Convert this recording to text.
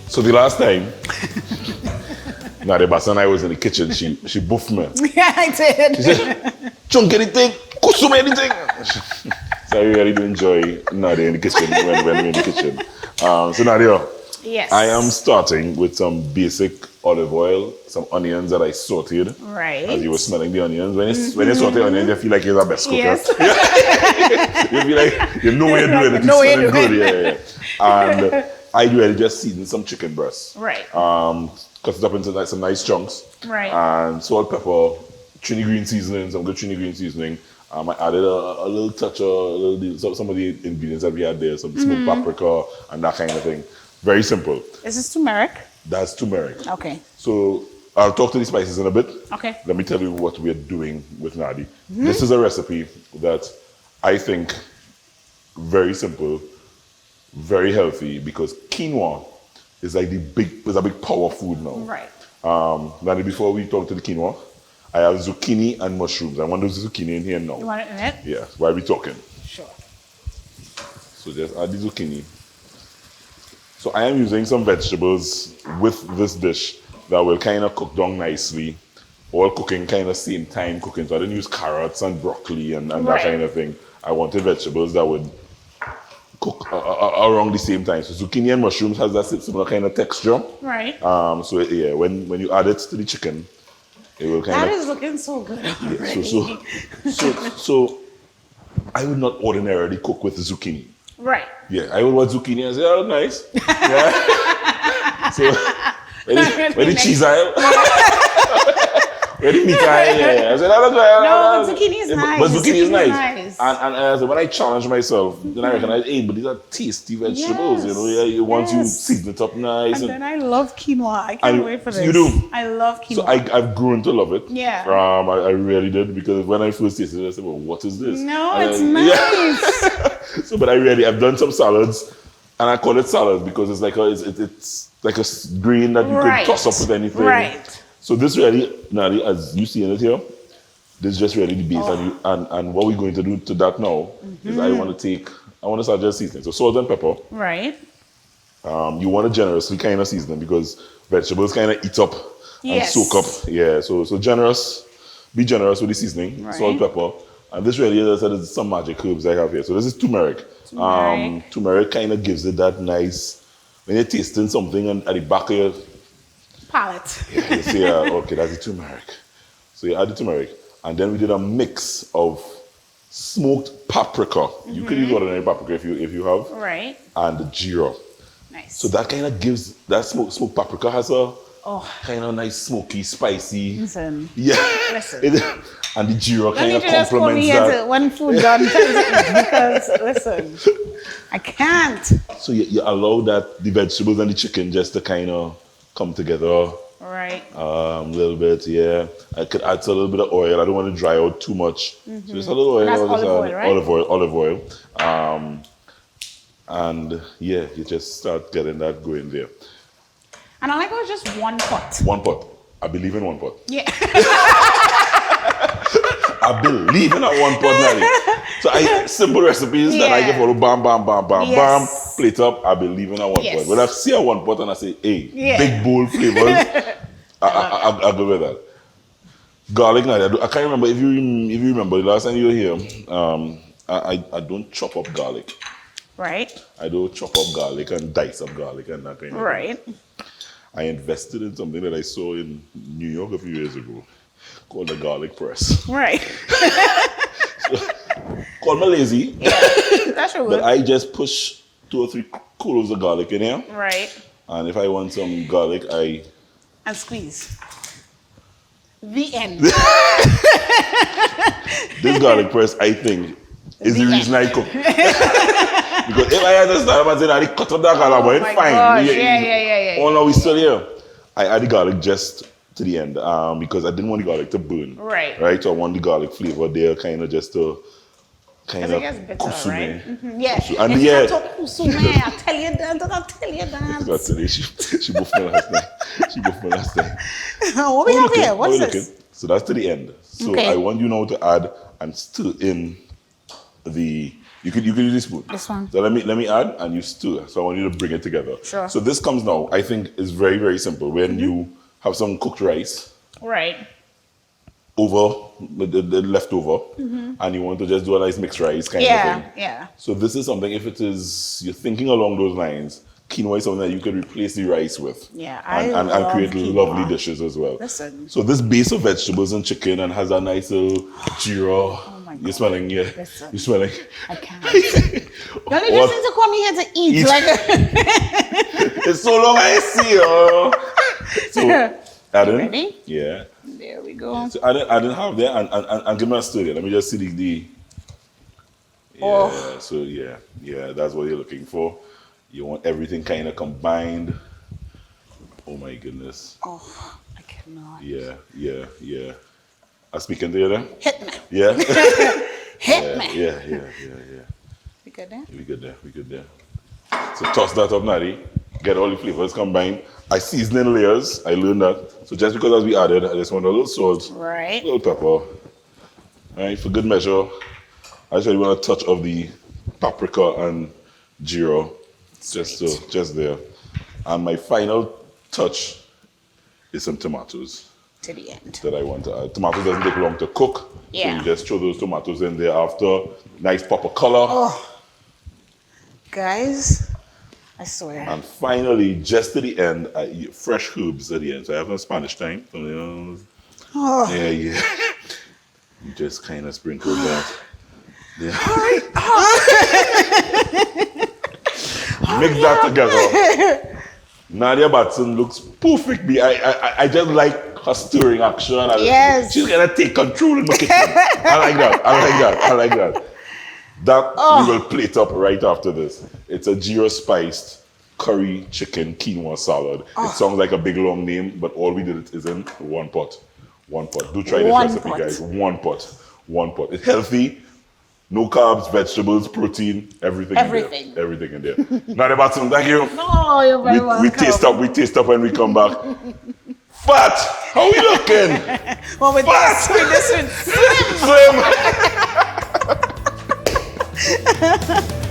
So the last time, Nadia Batson and I was in the kitchen, she buffed me. Yeah, I did. She said, chunk anything, kusum anything. So I really do enjoy Nadia in the kitchen when we're in the kitchen. So Nadia, Yes. I am starting with some basic olive oil, some onions that I sauteed. Right. As you were smelling the onions. When you saute onions, you feel like you're the best cooker. Yes. You feel like you know what you're doing. It's smelling good. Yeah. And I really just season some chicken breasts. Right. Cut it up into like some nice chunks. Right. And salt, pepper, trini green seasoning, some good trini green seasoning. I added a little touch of some of the ingredients that we had there, some smoked paprika and that kind of thing. Very simple. Is this turmeric? That's turmeric. Okay. So I'll talk to the spices in a bit. Okay. Let me tell you what we're doing with Nadi. This is a recipe that I think very simple, very healthy, because quinoa is like a big power food now. Right. Nadi, before we talk to the quinoa, I have zucchini and mushrooms. I want those zucchini in here now. You want it in it? Yeah, while we're talking. Sure. So just add the zucchini. So I am using some vegetables with this dish that will kind of cook down nicely, all cooking kind of same time cooking. So I didn't use carrots and broccoli and that kind of thing. I wanted vegetables that would cook around the same time. So zucchini and mushrooms has that similar kind of texture. Right. So yeah, when you add it to the chicken, it will kind That of... is looking so good already. So I would not ordinarily cook with zucchini. Right. Yeah, I would want zucchini and say, oh, nice. Yeah. So, where the cheese aisle? Where the meat aisle? Yeah. I said, No, but zucchini is nice. But zucchini is nice. nice. And so when I challenge myself, then I recognize, hey, but these are tasty vegetables, you know. Yeah, once you season it up nice. And then I love quinoa. I can't wait for this. You do? I love quinoa. So I've grown to love it. Yeah. I really did, because when I first tasted it, I said, well, what is this? No, And it's then- nice. Yeah. So, but I've done some salads, and I call it salad because it's like it's like a green that you can toss up with anything. Right. So this really, Nadi, as you see in it here, this is just really the base. And what we're going to do to that now is I want to start just seasoning. So salt and pepper. Right. You want to generously kind of season them because vegetables kind of eat up and soak up. Yeah, so be generous with the seasoning, salt, pepper. And this really, as I said, is some magic herbs I have here. So this is turmeric. Turmeric kind of gives it that nice, when you're tasting something and at the back of your Palette. yeah, you say, okay, that's the turmeric. So you add the turmeric. And then we did a mix of smoked paprika. You could use ordinary paprika if you have. Right. And Geera. Nice. So that kind of gives, that smoked paprika has a kind of nice smoky, spicy. Listen. Yeah. Listen. And the Geera kind of just call complements me that. when food done because listen, I can't. So you allow that the vegetables and the chicken just to kind of come together. Right. A little bit, yeah. I could add a little bit of oil. I don't want to dry out too much. So just a little oil. That's olive oil, right? Olive oil. And yeah, you just start getting that going there. And I like how it's just one pot. One pot. I believe in one pot. Yeah. I believe in that one pot, Nanny. So simple recipes that I can follow, bam, bam, bam, bam, bam, plate up. I believe in that one pot. When I see a one pot and I say, hey, big bold flavors, I go with that. Garlic, Nadia, I can't remember if you remember the last time you were here. I don't chop up garlic. Right. I don't chop up garlic and dice up garlic and that kind of thing. I invested in something that I saw in New York a few years ago called the garlic press. Right. Called me lazy. Yeah, that's your But I just push 2 or 3 cloves of garlic in here. Right. And if I want some garlic, and squeeze. The end. This garlic press, I think, is the reason I cook. Because if I had to start and say, I cut up that garlic, but it's fine. Gosh. Yeah. Oh no, we still here. I add the garlic just to the end because I didn't want the garlic to burn. Right. So I want the garlic flavor there, kind of just to kind of kusume. Right? Yeah. And if yeah. you talk kusume, I'll tell you that. That's it. She buffed me last night. She buffed me last night. What we have here? What's this? So that's to the end. So I want you now to add and stir in the You could use this spoon. This one. So let me add and you stir. So I want you to bring it together. Sure. So this comes now, I think is very, very simple. When you have some cooked rice Right. over the leftover and you want to just do a nice mixed rice kind of thing. Yeah. So this is something, if it is you're thinking along those lines, quinoa is something that you could replace the rice with. Yeah, and love create quinoa. lovely dishes as well. Listen. So this base of vegetables and chicken and has a nice little Geera. Oh my You're God. smelling, yeah. Listen. You're smelling. I can't. You only just need to come here to eat. Like, It's so long I see you. So, Adam. ready? Yeah. There we go. So I didn't have there and give me a stir there. Let me just see the yeah. Oh. So yeah, that's what you're looking for. You want everything kind of combined. Oh my goodness. Oh, I cannot. Yeah. I'm speaking to you there? Hit me. Yeah. Hit me. Yeah. We good there? We good there. So toss that up, Nadia. Get all the flavors combined. I season in layers. I learned that. So just because as we added, I just want a little salt, Right. a little pepper. All right, for good measure. I actually want a touch of the paprika and Geera. Just there. And my final touch is some tomatoes To the end. that I want to add. Tomatoes doesn't take long to cook. Yeah. So you just throw those tomatoes in there after. Nice purple color. Oh. Guys, I swear. And finally, just to the end, fresh herbs at the end. So I have no Spanish time. So, Oh. yeah. You just kind of sprinkle that. Yeah. Mix that together. Nadia Batson looks perfect. I just like her stirring action. Yes. She's gonna take control in the kitchen. I like that. That we will plate up right after this. It's a Geera spiced curry chicken quinoa salad. It sounds like a big long name, but all we did is in one pot. Do try this recipe, guys. One pot. It's healthy. No carbs, vegetables, protein, everything. Everything. In there. Everything in there. Nadia Batson, thank you. No, you're very welcome. We taste up when we come back. Fat! How we looking? Well, with Fat! this one, slim. Slim!